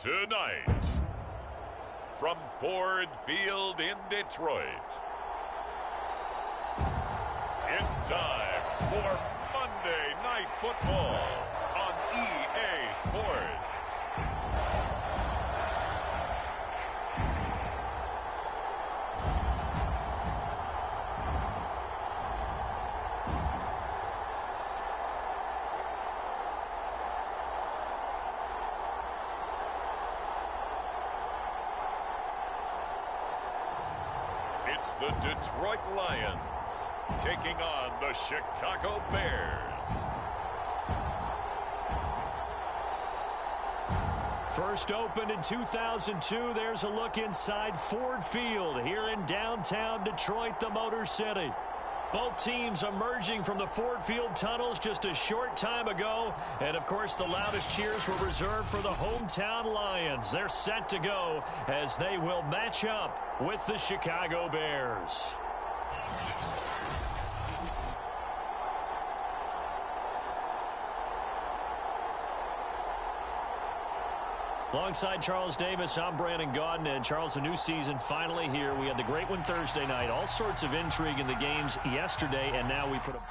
Tonight, from Ford Field in Detroit, it's time for Monday Night Football on EA Sports. It's the Detroit Lions taking on the Chicago Bears. First opened in 2002, there's a look inside Ford Field here in downtown Detroit, the Motor City. Both teams emerging from the Ford Field tunnels just a short time ago. And, of course, the loudest cheers were reserved for the hometown Lions. They're set to go as they will match up with the Chicago Bears. Alongside Charles Davis, I'm Brandon Gaudin. And Charles, a new season finally here. We had the great one Thursday night. All sorts of intrigue in the games yesterday, and now we put a...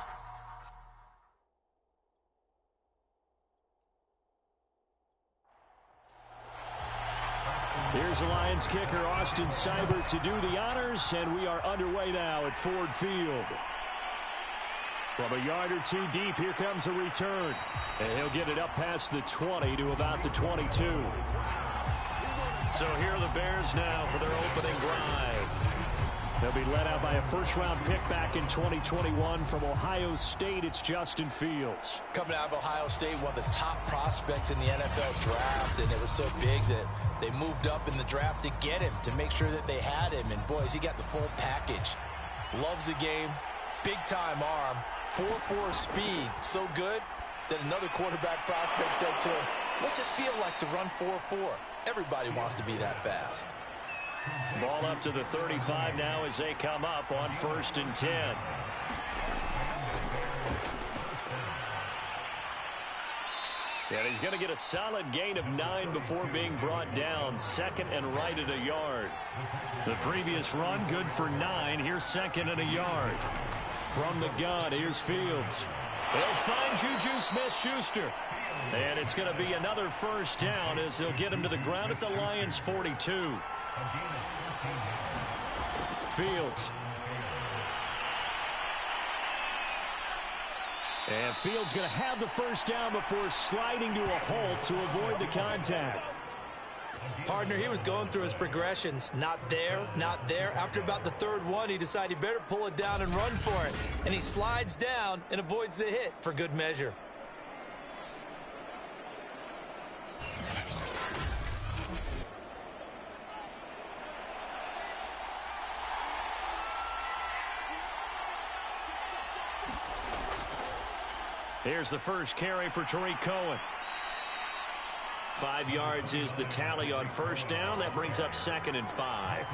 Here's the Lions kicker, Austin Seibert, to do the honors, and we are underway now at Ford Field. From a yard or two deep, here comes a return. And he'll get it up past the 20 to about the 22. So here are the Bears now for their opening drive. They'll be led out by a first-round pick back in 2021 from Ohio State. It's Justin Fields. Coming out of Ohio State, one of the top prospects in the NFL draft, and it was so big that they moved up in the draft to get him, to make sure that they had him. And, boys, he got the full package. Loves the game, big-time arm, 4.4 speed, so good that another quarterback prospect said to him, "What's it feel like to run 4.4? Everybody wants to be that fast." Ball up to the 35 now as they come up on 1st and 10. And he's going to get a solid gain of 9 before being brought down. Second and right at a yard. The previous run good for 9. Here's second and a yard. From the gun, here's Fields. They'll find Juju Smith-Schuster. And it's going to be another first down as they'll get him to the ground at the Lions' 42. Fields. And Fields going to have the first down before sliding to a halt to avoid the contact. Partner, he was going through his progressions. Not there, not there. After about the third one, he decided he better pull it down and run for it. And he slides down and avoids the hit for good measure. Here's the first carry for Tariq Cohen. 5 yards is the tally on first down. That brings up 2nd and 5.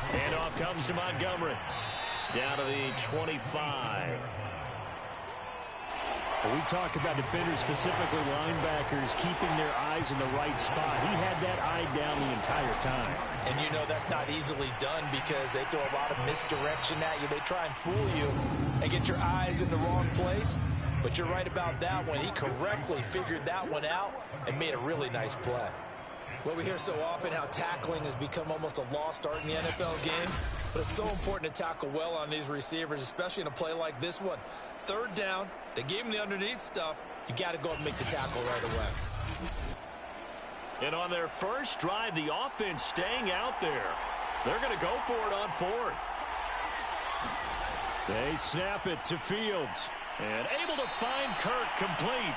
Handoff comes to Montgomery. Down to the 25. We talk about defenders, specifically linebackers, keeping their eyes in the right spot. He had that eye down the entire time. And you know that's not easily done because they throw a lot of misdirection at you. They try and fool you and get your eyes in the wrong place. But you're right about that one. He correctly figured that one out and made a really nice play. Well, we hear so often how tackling has become almost a lost art in the NFL game. But it's so important to tackle well on these receivers, especially in a play like this one. Third down, they gave him the underneath stuff. You got to go and make the tackle right away. And on their first drive, the offense staying out there. They're going to go for it on 4th. They snap it to Fields. And able to find Kirk complete.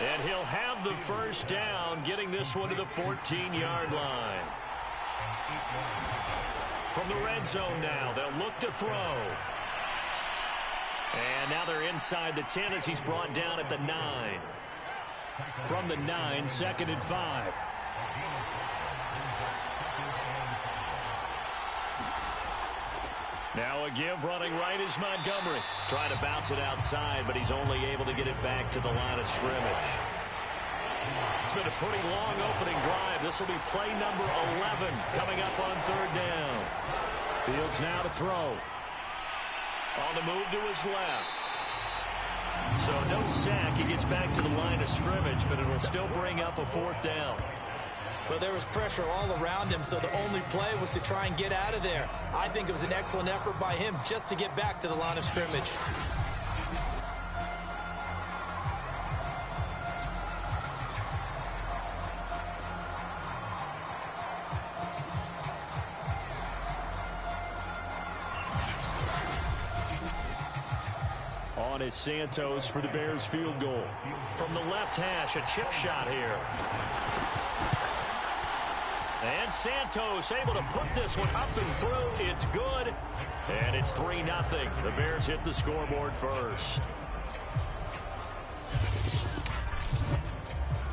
And he'll have the first down, getting this one to the 14-yard line. From the red zone now, they'll look to throw. And now they're inside the 10 as he's brought down at the 9. From the 9, 2nd and 5. Now a give running right is Montgomery. Trying to bounce it outside, but he's only able to get it back to the line of scrimmage. It's been a pretty long opening drive. This will be play number 11 coming up on third down. Fields now to throw. On the move to his left. So no sack. He gets back to the line of scrimmage, but it will still bring up a fourth down. Well, there was pressure all around him, so the only play was to try and get out of there. I think it was an excellent effort by him just to get back to the line of scrimmage. On is Santos for the Bears field goal. From the left hash, a chip shot here. And Santos able to put this one up and through. It's good. And it's 3-0. The Bears hit the scoreboard first.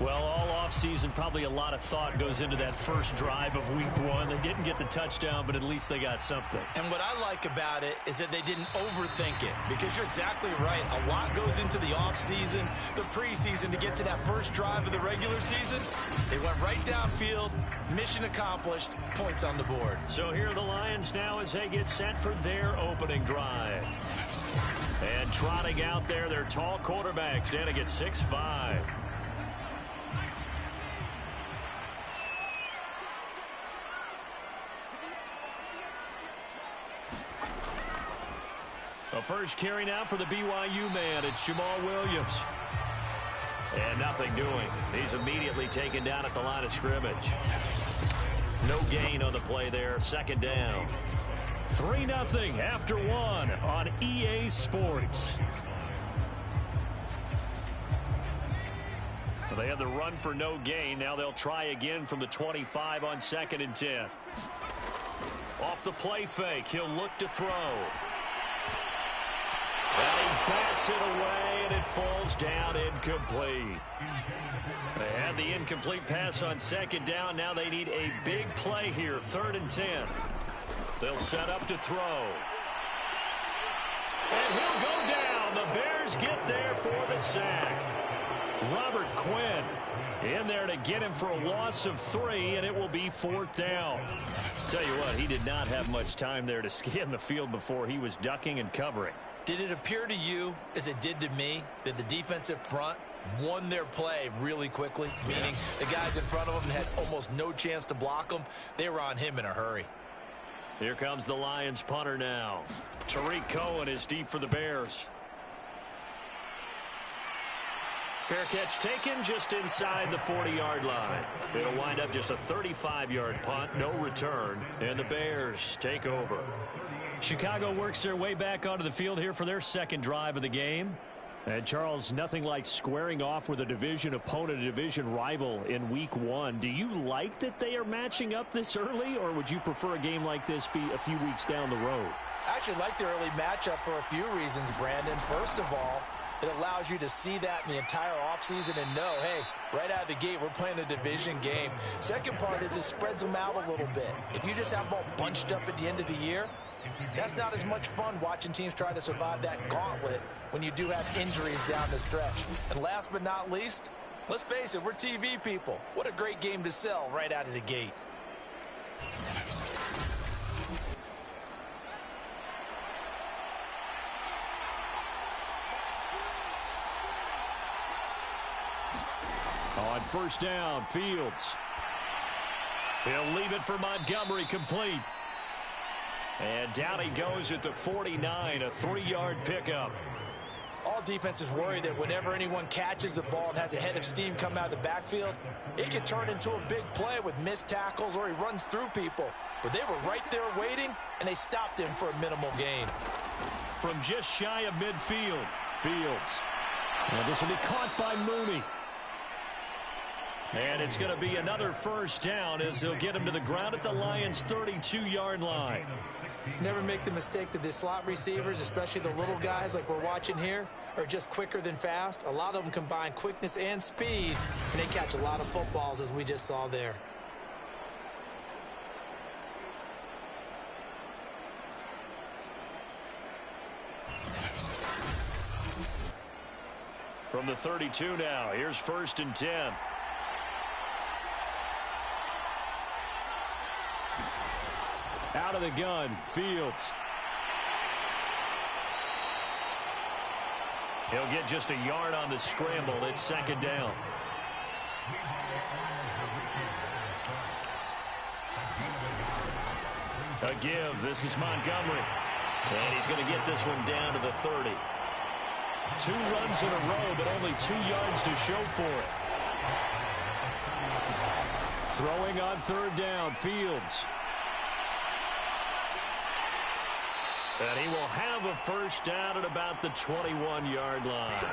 Well, all offseason, probably a lot of thought goes into that first drive of week one. They didn't get the touchdown, but at least they got something. And what I like about it is that they didn't overthink it, because you're exactly right. A lot goes into the offseason, the preseason, to get to that first drive of the regular season. They went right downfield, mission accomplished, points on the board. So here are the Lions now as they get set for their opening drive. And trotting out there, their tall quarterbacks standing at 6'5". A first carry now for the BYU man. It's Jamal Williams. And nothing doing. He's immediately taken down at the line of scrimmage. No gain on the play there. Second down. 3-0 after one on EA Sports. Well, they had the run for no gain. Now they'll try again from the 25 on 2nd and 10. Off the play fake. He'll look to throw. And he bats it away, and it falls down incomplete. They had the incomplete pass on 2nd down. Now they need a big play here, 3rd and 10. They'll set up to throw. And he'll go down. The Bears get there for the sack. Robert Quinn in there to get him for a loss of 3, and it will be 4th down. Tell you what, he did not have much time there to scan the field before he was ducking and covering. Did it appear to you, as it did to me, that the defensive front won their play really quickly? Meaning the guys in front of them had almost no chance to block them. They were on him in a hurry. Here comes the Lions punter now. Tariq Cohen is deep for the Bears. Fair catch taken just inside the 40-yard line. It'll wind up just a 35-yard punt, no return, and the Bears take over. Chicago works their way back onto the field here for their second drive of the game. And Charles, nothing like squaring off with a division opponent, a division rival in week one. Do you like that they are matching up this early, or would you prefer a game like this be a few weeks down the road? I actually like the early matchup for a few reasons, Brandon. First of all, it allows you to see that in the entire offseason and know, hey, right out of the gate, we're playing a division game. Second part is it spreads them out a little bit. If you just have them all bunched up at the end of the year, that's not as much fun watching teams try to survive that gauntlet when you do have injuries down the stretch. And last but not least, let's face it, we're TV people. What a great game to sell right out of the gate. On first down, Fields. He'll leave it for Montgomery, complete. And down he goes at the 49, a 3-yard pickup. All defenses worry that whenever anyone catches the ball and has a head of steam come out of the backfield, it can turn into a big play with missed tackles or he runs through people. But they were right there waiting, and they stopped him for a minimal gain. From just shy of midfield, Fields. Well, this will be caught by Mooney. And it's going to be another first down as they'll get him to the ground at the Lions' 32-yard line. Never make the mistake that the slot receivers, especially the little guys like we're watching here, are just quicker than fast. A lot of them combine quickness and speed, and they catch a lot of footballs, as we just saw there. From the 32 now, here's 1st and 10. Out of the gun, Fields. He'll get just a yard on the scramble. It's 2nd down. A give. This is Montgomery. And he's going to get this one down to the 30. 2 runs in a row, but only 2 yards to show for it. Throwing on 3rd down, Fields. And he will have a 1st down at about the 21-yard line.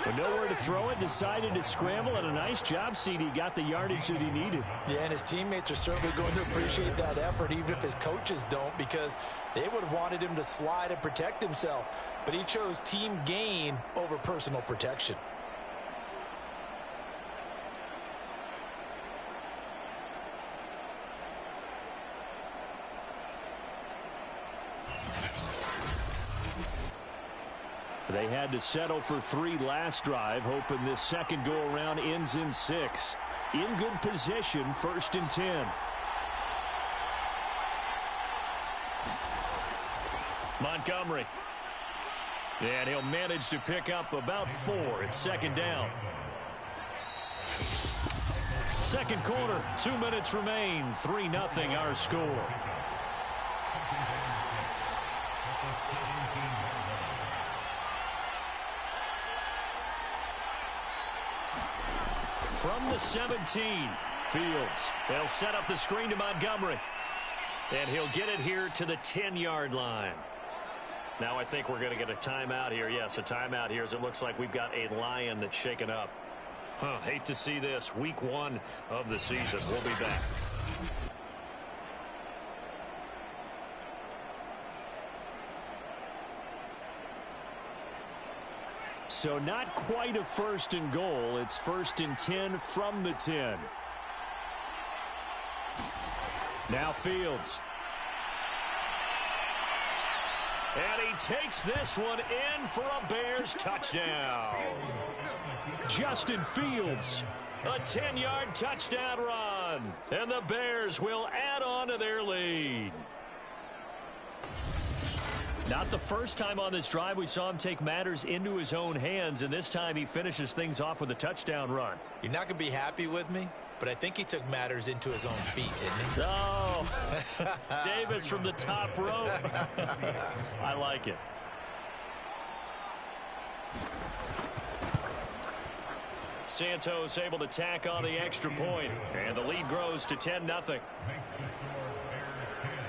But nowhere to throw it, decided to scramble, and a nice job, CD. Got the yardage that he needed. Yeah, and his teammates are certainly going to appreciate that effort, even if his coaches don't, because they would have wanted him to slide and protect himself. But he chose team gain over personal protection. They had to settle for 3 last drive, hoping this second go-around ends in 6. In good position, 1st and 10. Montgomery. And he'll manage to pick up about 4. It's 2nd down. Second quarter, 2 minutes remain. 3-0 our score. From the 17, Fields. They'll set up the screen to Montgomery. And he'll get it here to the 10-yard line. Now I think we're going to get a timeout here. Yes, a timeout here as it looks like we've got a Lion that's shaken up. Hate to see this. Week 1 of the season. We'll be back. So not quite a 1st and goal. It's 1st and 10 from the 10. Now Fields. And he takes this one in for a Bears touchdown. Justin Fields. A 10-yard touchdown run. And the Bears will add on to their lead. Not the first time on this drive we saw him take matters into his own hands, and this time he finishes things off with a touchdown run. You're not going to be happy with me, but I think he took matters into his own feet, didn't he? Oh, Davis from the top rope. I like it. Santos able to tack on the extra point, and the lead grows to 10-0.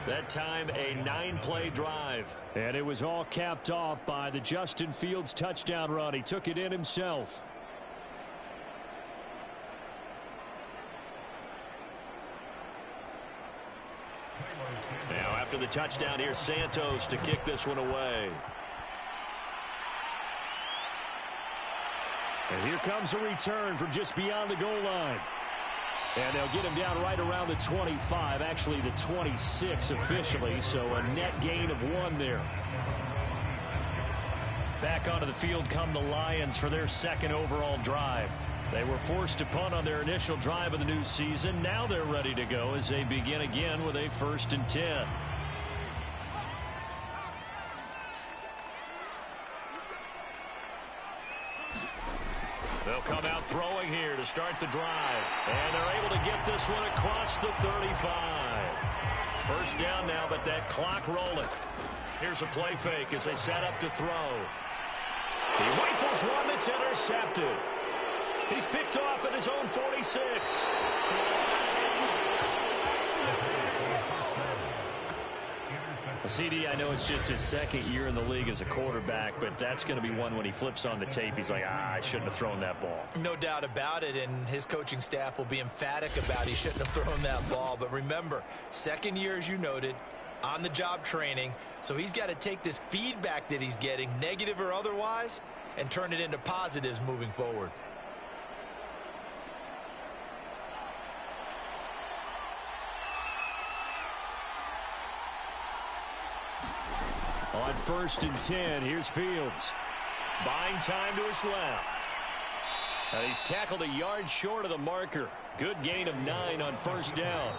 That time, a 9-play drive. And it was all capped off by the Justin Fields touchdown run. He took it in himself. Now, after the touchdown, here's Santos to kick this one away. And here comes a return from just beyond the goal line. And they'll get him down right around the 25, actually the 26 officially, so a net gain of 1 there. Back onto the field come the Lions for their 2nd overall drive. They were forced to punt on their initial drive of the new season. Now they're ready to go as they begin again with a 1st and 10. They'll come out throwing here to start the drive. And they're able to get this one across the 35. 1st down now, but that clock rolling. Here's a play fake as they set up to throw. He rifles one that's intercepted. He's picked off at his own 46. CD, I know it's just his 2nd year in the league as a quarterback, but that's going to be one when he flips on the tape. He's like, I shouldn't have thrown that ball. No doubt about it, and his coaching staff will be emphatic about he shouldn't have thrown that ball. But remember, 2nd year, as you noted, on-the-job training, so he's got to take this feedback that he's getting, negative or otherwise, and turn it into positives moving forward. On 1st and 10, here's Fields. Buying time to his left. He's tackled a yard short of the marker. Good gain of 9 on first down.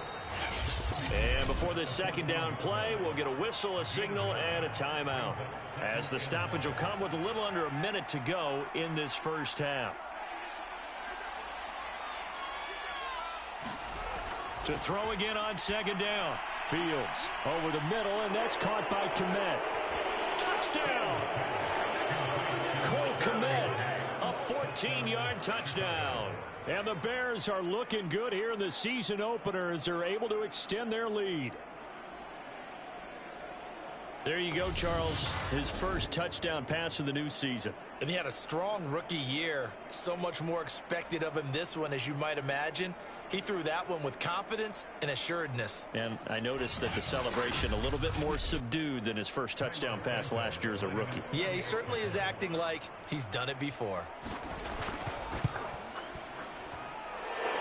And before this second down play, we'll get a whistle, a signal, and a timeout, as the stoppage will come with a little under a minute to go in this first half. To throw again on second down. Fields over the middle, and that's caught by Kmet. Touchdown! Cole Kmet, a 14-yard touchdown. And the Bears are looking good here in the season opener as they're able to extend their lead. There you go, Charles. His first touchdown pass of the new season. And he had a strong rookie year. So much more expected of him this one, as you might imagine. He threw that one with confidence and assuredness. And I noticed that the celebration a little bit more subdued than his first touchdown pass last year as a rookie. Yeah, he certainly is acting like he's done it before.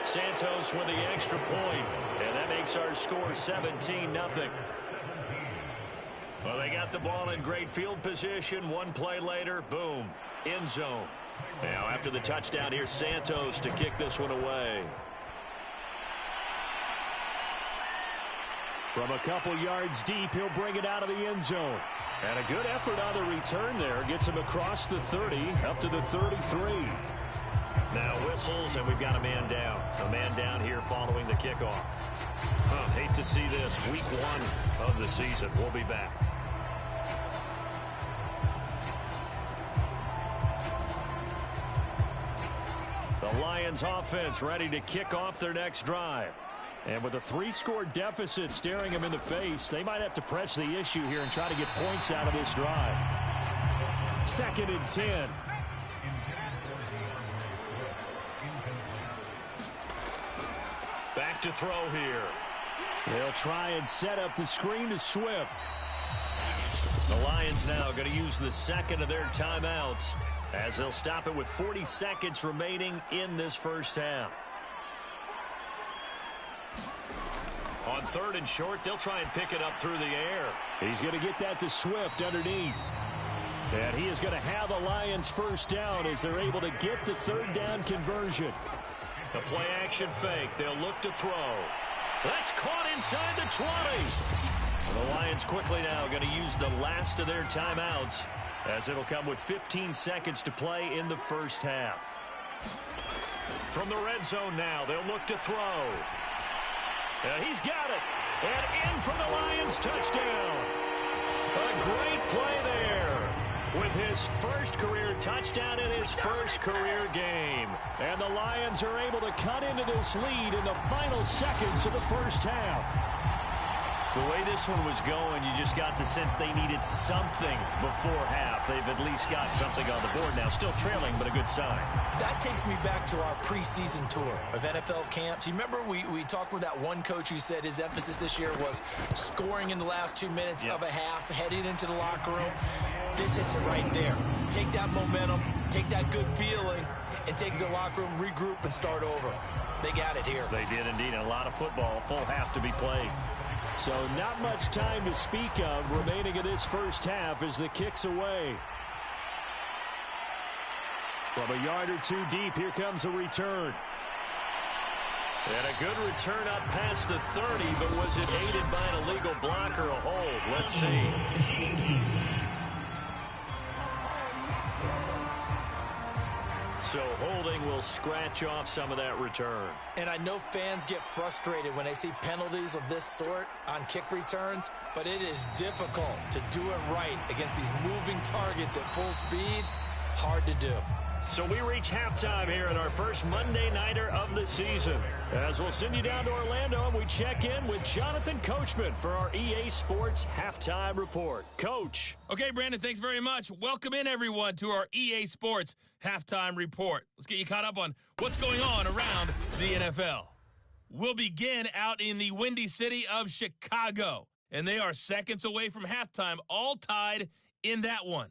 Santos with the extra point, and that makes our score 17-0. Well, they got the ball in great field position. One play later, boom, end zone. Now after the touchdown, here's Santos to kick this one away. From a couple yards deep, he'll bring it out of the end zone. And a good effort on the return there. Gets him across the 30, up to the 33. Now whistles, and we've got a man down. A man down here following the kickoff. Hate to see this. Week 1 of the season. We'll be back. The Lions offense ready to kick off their next drive. And with a 3-score deficit staring him in the face, they might have to press the issue here and try to get points out of this drive. 2nd and 10. Back to throw here. They'll try and set up the screen to Swift. The Lions now going to use the second of their timeouts as they'll stop it with 40 seconds remaining in this first half. On 3rd and short, they'll try and pick it up through the air. He's going to get that to Swift underneath. And he is going to have the Lions first down as they're able to get the 3rd down conversion. The play action fake. They'll look to throw. That's caught inside the 20. The Lions quickly now going to use the last of their timeouts as it'll come with 15 seconds to play in the first half. From the red zone now, they'll look to throw. He's got it. And in for the Lions touchdown. A great play there with his first career touchdown in his first career game. And the Lions are able to cut into this lead in the final seconds of the first half. The way this one was going, you just got the sense they needed something before half. They've at least got something on the board now. Still trailing, but a good sign. That takes me back to our preseason tour of NFL camps. You remember we talked with that one coach who said his emphasis this year was scoring in the last 2 minutes of a half, heading into the locker room. This hits it right there. Take that momentum, take that good feeling, and take it to the locker room, regroup, and start over. They got it here. They did indeed. A lot of football, full half to be played. So not much time to speak of remaining in this first half as the kick's away. From a yard or two deep, here comes a return. And a good return up past the 30, but was it aided by an illegal block or a hold? Let's see. So holding will scratch off some of that return. And I know fans get frustrated when they see penalties of this sort on kick returns, but it is difficult to do it right against these moving targets at full speed. Hard to do. So we reach halftime here in our first Monday Nighter of the season. As we'll send you down to Orlando and we check in with Jonathan Coachman for our EA Sports Halftime Report. Coach. Okay, Brandon, thanks very much. Welcome in, everyone, to our EA Sports Halftime Report. Let's get you caught up on what's going on around the NFL. We'll begin out in the windy city of Chicago, and they are seconds away from halftime, all tied in that one.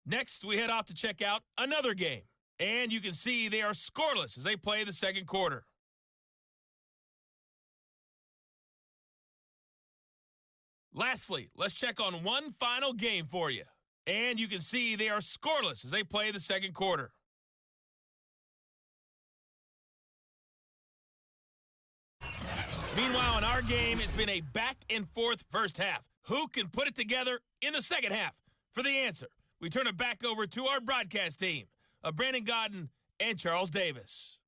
Next, we head off to check out another game. And you can see they are scoreless as they play the second quarter. Lastly, let's check on one final game for you. And you can see they are scoreless as they play the second quarter. Meanwhile, in our game, it's been a back-and-forth first half. Who can put it together in the second half? For the answer, we turn it back over to our broadcast team of Brandon Godden and Charles Davis.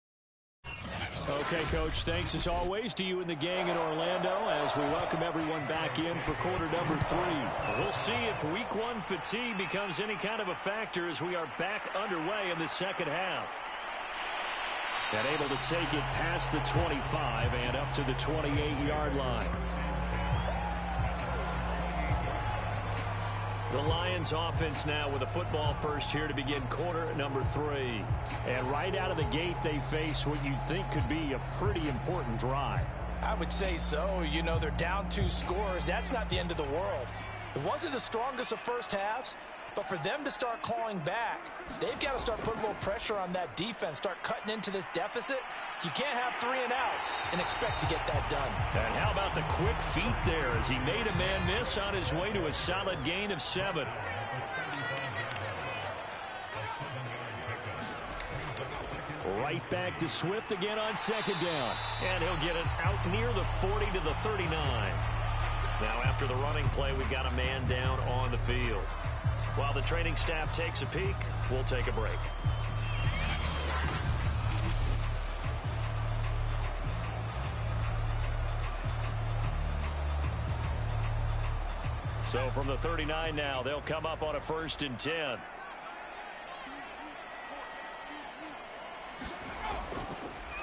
Okay, Coach, thanks as always to you and the gang in Orlando as we welcome everyone back in for quarter number 3. We'll see if week 1 fatigue becomes any kind of a factor as we are back underway in the second half. And able to take it past the 25 and up to the 28-yard line. The Lions offense now with a football first here to begin quarter number 3. And right out of the gate, they face what you think could be a pretty important drive. I would say so. You know, they're down 2 scores. That's not the end of the world. It wasn't the strongest of first halves, but for them to start clawing back, they've got to start putting a little pressure on that defense, start cutting into this deficit. You can't have 3 and outs and expect to get that done. And how about the quick feet there as he made a man miss on his way to a solid gain of 7. Right back to Swift again on second down. And he'll get it out near the 40 to the 39. Now after the running play, we've got a man down on the field. While the training staff takes a peek, we'll take a break. So from the 39 now, they'll come up on a 1st and 10.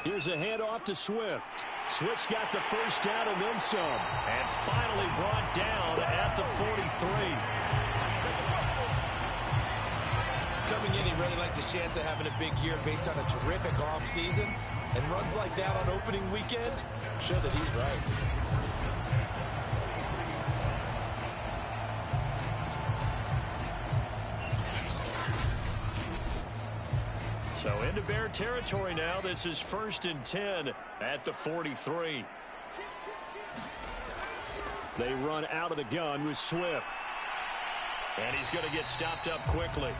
Here's a handoff to Swift. Swift's got the first down and then some. And finally brought down at the 43. Coming in, he really liked his chance of having a big year based on a terrific offseason. And runs like that on opening weekend show that he's right. So into Bear territory now. This is 1st and 10 at the 43. They run out of the gun with Swift. And he's going to get stopped up quickly.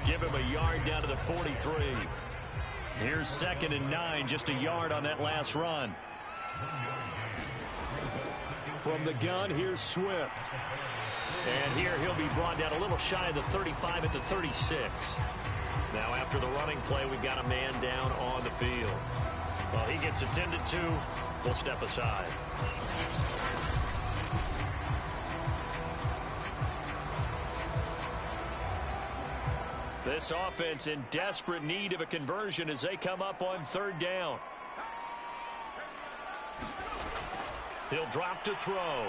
Give him a yard down to the 43. Here's 2nd and 9, just a yard on that last run. From the gun, here's Swift. And here he'll be brought down a little shy of the 35 at the 36. Now after the running play, we've got a man down on the field. Well, he gets attended to. We'll step aside. This offense in desperate need of a conversion as they come up on 3rd down. He'll drop to throw.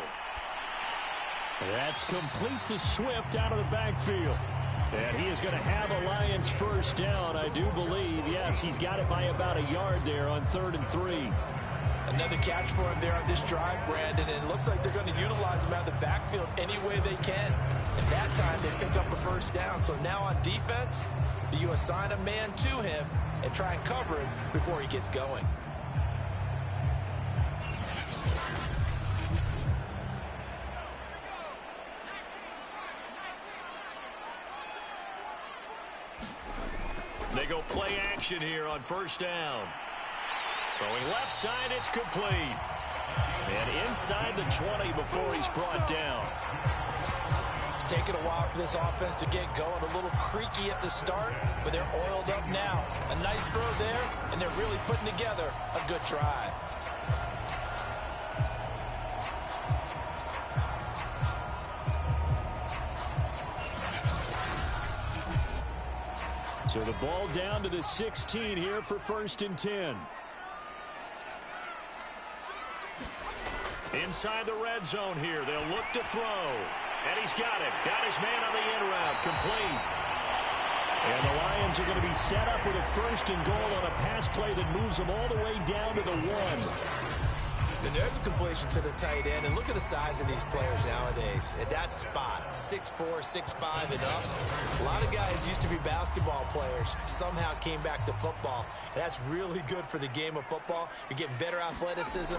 That's complete to Swift out of the backfield. And he is going to have a Lions first down, I do believe. Yes, he's got it by about a yard there on 3rd and 3. Another catch for him there on this drive, Brandon, and it looks like they're going to utilize him out of the backfield any way they can. And that time they pick up a first down. So now on defense, do you assign a man to him and try and cover him before he gets going? They go play action here on 1st down. Throwing left side, it's complete. And inside the 20 before he's brought down. It's taken a while for this offense to get going. A little creaky at the start, but they're oiled up now. A nice throw there, and they're really putting together a good drive. So the ball down to the 16 here for 1st and 10. Inside the red zone here. They'll look to throw. And he's got it. Got his man on the in route. Complete. And the Lions are going to be set up with a 1st and goal on a pass play that moves them all the way down to the 1. And there's a completion to the tight end. And look at the size of these players nowadays. At that spot, 6'4", 6'5", and up. A lot of guys used to be basketball players, somehow came back to football. And that's really good for the game of football. You're getting better athleticism,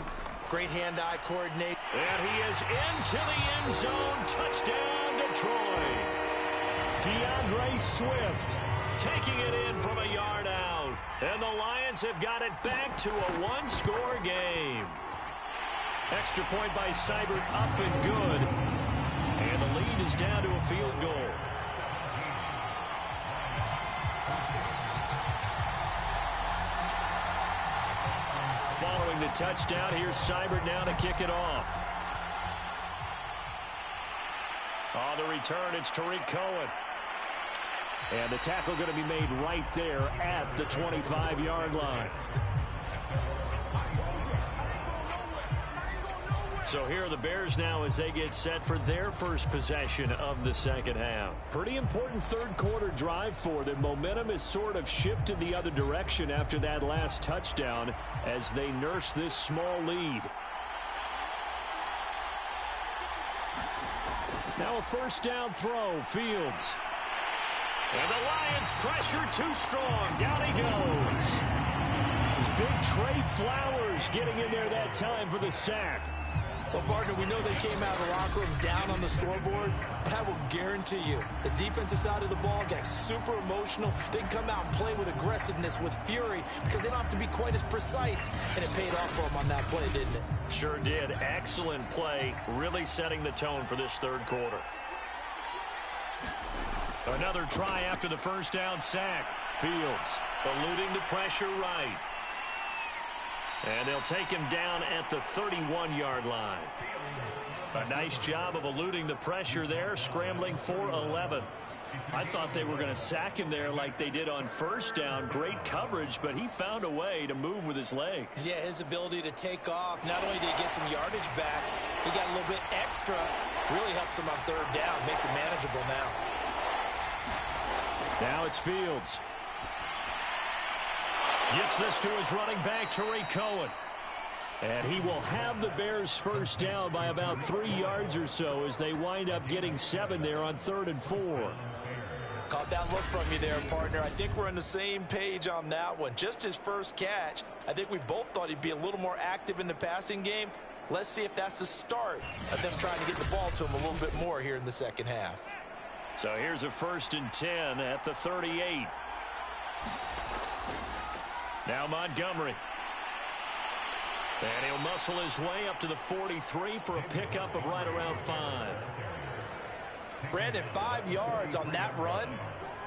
great hand-eye coordination. And he is into the end zone. Touchdown, Detroit. DeAndre Swift taking it in from a yard out. And the Lions have got it back to a one-score game. Extra point by Seibert, up and good. And the lead is down to a field goal. Following the touchdown, here's Seibert now to kick it off. On the return, it's Tariq Cohen. And the tackle going to be made right there at the 25-yard line. So here are the Bears now as they get set for their first possession of the second half. Pretty important third-quarter drive for them. Momentum has sort of shifted the other direction after that last touchdown as they nurse this small lead. Now a first down throw, Fields. And the Lions pressure too strong. Down he goes. Big Trey Flowers getting in there that time for the sack. Well, partner, we know they came out of the locker room down on the scoreboard, but I will guarantee you the defensive side of the ball got super emotional. They come out and play with aggressiveness, with fury, because they don't have to be quite as precise, and it paid off for them on that play, didn't it? Sure did. Excellent play, really setting the tone for this third quarter. Another try after the first down sack. Fields eluding the pressure right. And they'll take him down at the 31-yard line. A nice job of eluding the pressure there, scrambling for 11. I thought they were going to sack him there like they did on first down. Great coverage, but he found a way to move with his legs. Yeah, his ability to take off, not only did he get some yardage back, he got a little bit extra. Really helps him on third down, makes it manageable now. Now it's Fields. Gets this to his running back, Tariq Cohen. And he will have the Bears first down by about 3 yards or so as they wind up getting 7 there on 3rd and 4. Caught that look from you there, partner. I think we're on the same page on that one. Just his first catch. I think we both thought he'd be a little more active in the passing game. Let's see if that's the start of them trying to get the ball to him a little bit more here in the second half. So here's a 1st and 10 at the 38. Now Montgomery. And he'll muscle his way up to the 43 for a pickup of right around 5. Brandon, 5 yards on that run.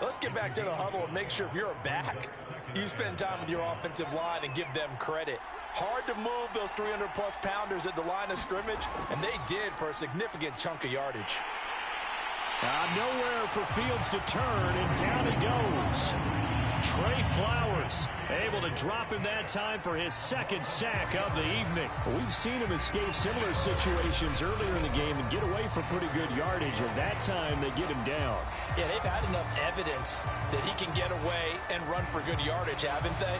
Let's get back to the huddle and make sure if you're a back, you spend time with your offensive line and give them credit. Hard to move those 300-plus pounders at the line of scrimmage, and they did for a significant chunk of yardage. Nowhere for Fields to turn, and down he goes. Trey Flowers able to drop him that time for his 2nd sack of the evening. We've seen him escape similar situations earlier in the game and get away for pretty good yardage, and that time they get him down. Yeah, they've had enough evidence that he can get away and run for good yardage, haven't they?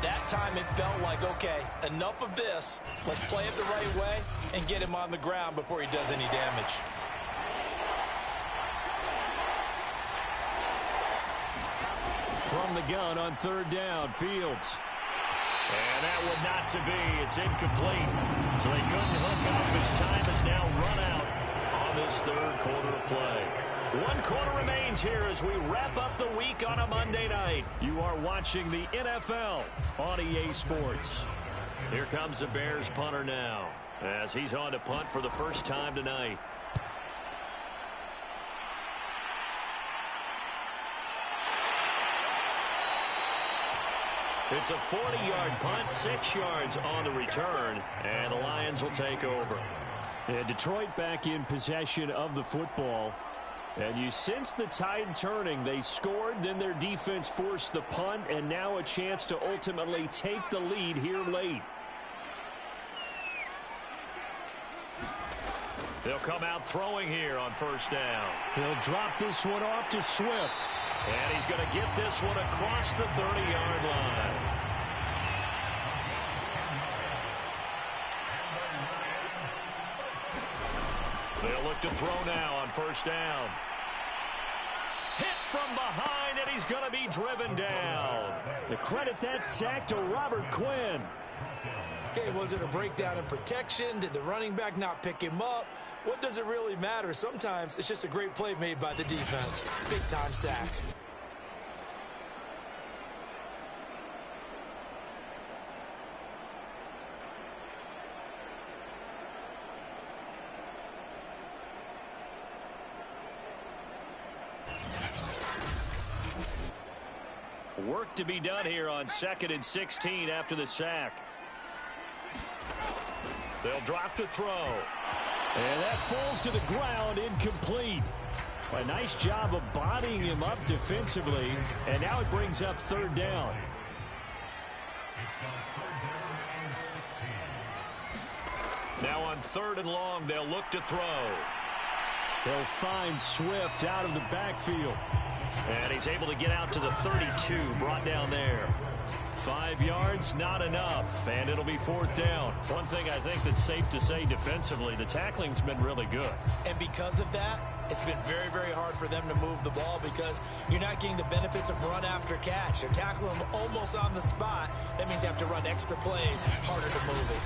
That time it felt like, okay, enough of this. Let's play it the right way and get him on the ground before he does any damage. From the gun on 3rd down, Fields. And that would not to be. It's incomplete. So they couldn't hook up as time has now run out on this 3rd quarter of play. 1 quarter remains here as we wrap up the week on a Monday night. You are watching the NFL on EA Sports. Here comes the Bears punter now as he's on to punt for the first time tonight. It's a 40-yard punt, 6 yards on the return, and the Lions will take over. And Detroit back in possession of the football. And you sense the tide turning. They scored, then their defense forced the punt, and now a chance to ultimately take the lead here late. They'll come out throwing here on first down. He'll drop this one off to Swift. And he's going to get this one across the 30-yard line. look to throw now on first down. Hit from behind, and he's going to be driven down. The credit that sack to Robert Quinn. Okay, was it a breakdown in protection? Did the running back not pick him up? What does it really matter? Sometimes it's just a great play made by the defense. Big-time sack. Work to be done here on 2nd and 16 after the sack. They'll drop to throw. And that falls to the ground, incomplete. A nice job of bodying him up defensively. And now it brings up 3rd down. Now on 3rd and long, they'll look to throw. They'll find Swift out of the backfield. And he's able to get out to the 32, brought down there. 5 yards, not enough, and it'll be 4th down. One thing I think that's safe to say defensively, the tackling's been really good. And because of that, it's been very, very hard for them to move the ball because you're not getting the benefits of run after catch. They're tackling them almost on the spot. That means you have to run extra plays, harder to move it.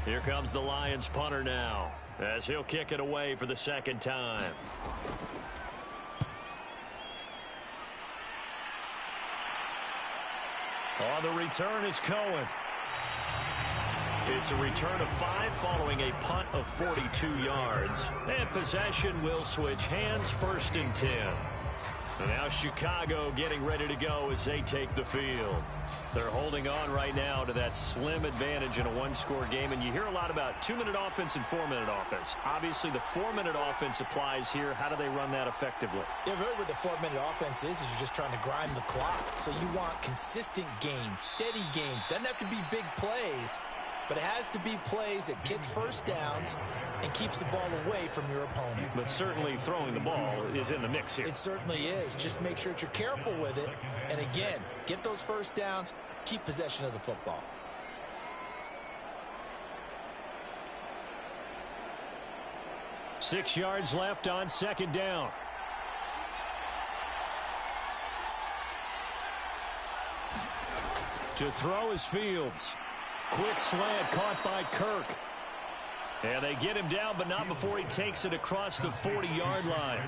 Here comes the Lions punter now, as he'll kick it away for the 2nd time. On the return is Cohen. It's a return of 5 following a punt of 42 yards. And possession will switch hands, 1st and 10. And now Chicago getting ready to go as they take the field. They're holding on right now to that slim advantage in a 1-score game. And you hear a lot about 2-minute offense and 4-minute offense. Obviously, the 4-minute offense applies here. How do they run that effectively? Yeah, really what the 4-minute offense is you're just trying to grind the clock. So you want consistent gains, steady gains. Doesn't have to be big plays, but it has to be plays that gets first downs and keeps the ball away from your opponent. But certainly throwing the ball is in the mix here. It certainly is. Just make sure that you're careful with it. And again, get those first downs, keep possession of the football. Six yards left on 2nd down. To throw is Fields. Quick slant caught by Kirk. And they get him down, but not before he takes it across the 40-yard line.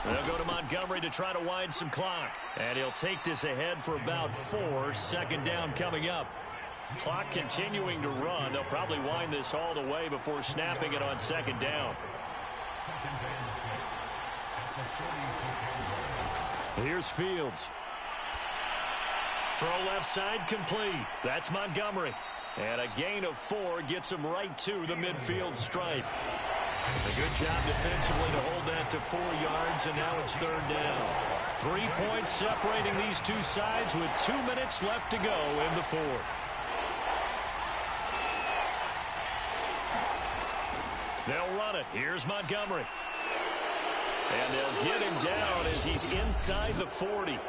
They'll go to Montgomery to try to wind some clock. And he'll take this ahead for about 4. 2nd down coming up. Clock continuing to run. They'll probably wind this all the way before snapping it on 2nd down. Here's Fields. Throw left side complete. That's Montgomery. And a gain of 4 gets him right to the midfield stripe. A good job defensively to hold that to 4 yards, and now it's 3rd down. 3 points separating these two sides with 2 minutes left to go in the 4th. They'll run it. Here's Montgomery. And they'll get him down as he's inside the 40.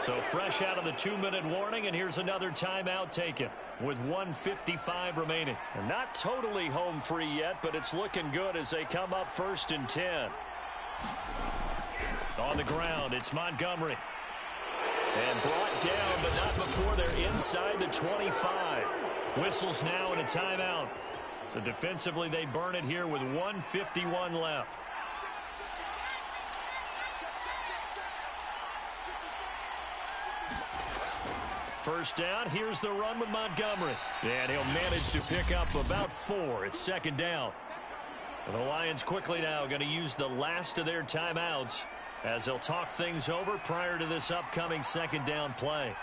So fresh out of the 2-minute warning, and here's another timeout taken with 1:55 remaining. And not totally home free yet, but it's looking good as they come up 1st and 10. On the ground, it's Montgomery. And brought down, but not before they're inside the 25. Whistles now and a timeout. So defensively, they burn it here with 1:51 left. First down, here's the run with Montgomery. And he'll manage to pick up about 4. It's 2nd down. The Lions quickly now going to use the last of their timeouts as they'll talk things over prior to this upcoming 2nd down play.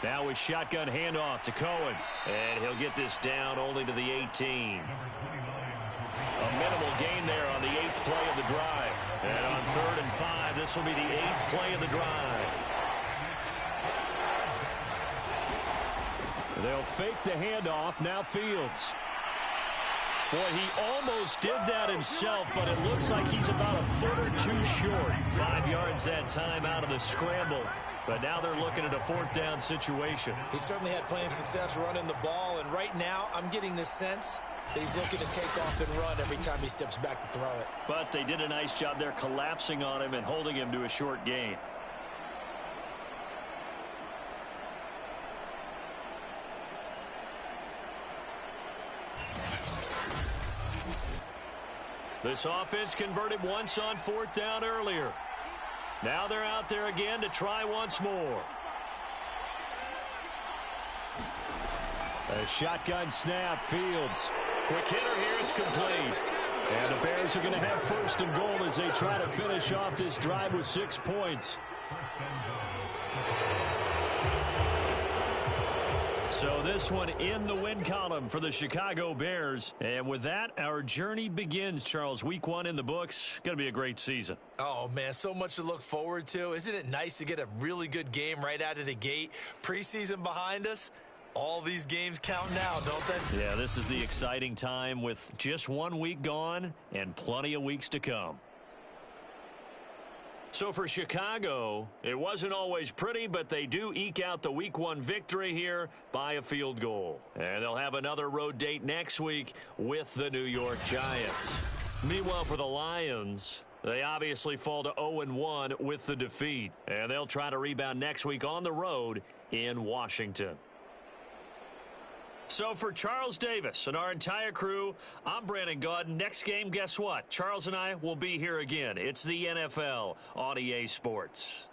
Now with shotgun handoff to Cohen. And he'll get this down only to the 18. A minimal gain there on the 8th play of the drive. And on 3rd and 5, this will be the 8th play of the drive. They'll fake the handoff. Now Fields. Boy, he almost did that himself, but it looks like he's about a foot or two short. 5 yards that time out of the scramble. But now they're looking at a fourth down situation. He certainly had plenty of success running the ball, and right now I'm getting the sense that he's looking to take off and run every time he steps back to throw it. But they did a nice job there collapsing on him and holding him to a short gain. This offense converted once on fourth down earlier. Now they're out there again to try once more. A shotgun snap, Fields. Quick hitter here, it's complete. And the Bears are going to have first and goal as they try to finish off this drive with 6 points. So this one in the win column for the Chicago Bears. And with that, our journey begins, Charles. Week 1 in the books. Going to be a great season. Oh, man, so much to look forward to. Isn't it nice to get a really good game right out of the gate? Preseason behind us. All these games count now, don't they? Yeah, this is the exciting time with just 1 week gone and plenty of weeks to come. So for Chicago, it wasn't always pretty, but they do eke out the Week 1 victory here by a field goal. And they'll have another road date next week with the New York Giants. Meanwhile, for the Lions, they obviously fall to 0-1 with the defeat. And they'll try to rebound next week on the road in Washington. So for Charles Davis and our entire crew, I'm Brandon Gaudin. Next game, guess what? Charles and I will be here again. It's the NFL on EA Sports.